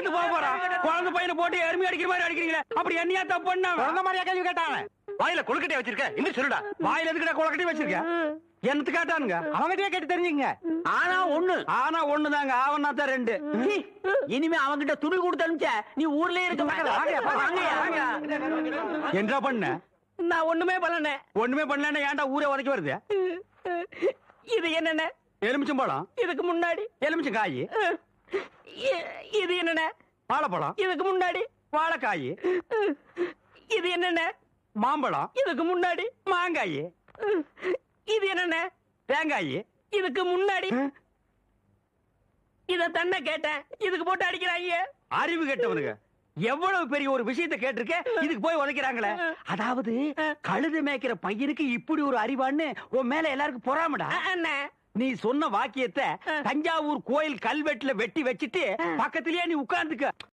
வீட்டுக்கு போக போறான். குழந்தை பையனை போட்டு எருமை அடிக்கிற மாதிரி அடிக்கிறீங்களே, அப்படி என்னையா தப்பு பண்ண? குழந்தை மாதிரியா கேள்வி கேட்டாங்க? வாயில கொழுக்கட்டையா வச்சிருக்க? இன்னும் சொல்லுடா. வாயில எதுக்குடா கொலக்கட்டி வச்சிருக்க? என்னத்து கேட்டானுங்க? அவங்ககிட்டயே கேட்டு தெரிஞ்சுங்க. ஆனா ஒண்ணுதாங்க, ஆவனா தான் ரெண்டு. இனிமே அவங்கிட்ட துணி கொடுத்து அனுப்பிச்ச நீ ஊர்லயே இருக்க மாட்டே. என்ன பண்ண? நான் ஒண்ணுமே பண்ணல. ஒண்ணுமே பண்ணலன்னா ஏன்டா ஊரே உதைக்க வருது? இது என்னென்ன? எலுமிச்சம்பழம். இதுக்கு முன்னாடி எலுமிச்சங்காய். இது என்னென்ன? வாழைப்பழம். இதுக்கு முன்னாடி வாழைக்காய். இது என்னென்ன? மாம்பழம். இதுக்கு முன்னாடி மாங்காய். இது என்னென்ன? தேங்காய். இதுக்கு முன்னாடி இத தன்னை கேட்டேன், இதுக்கு போட்டு அடிக்கிறாங்க. அறிவு கெட்டவனுங்க, எவ்வளவு பெரிய ஒரு விஷயத்தை கேட்டிருக்க, இதுக்கு போய் உதைக்கிறாங்களே. அதாவது கழுது மேய்க்கிற பையனுக்கு இப்படி ஒரு அறிவான்னு உன் மேல எல்லாருக்கும் பொறாமடா. அண்ணே, நீ சொன்ன வாக்கியத்தை தஞ்சாவூர் கோயில் கல்வெட்டுல வெட்டி வச்சிட்டு பக்கத்திலேயே நீ உட்கார்ந்துக்க.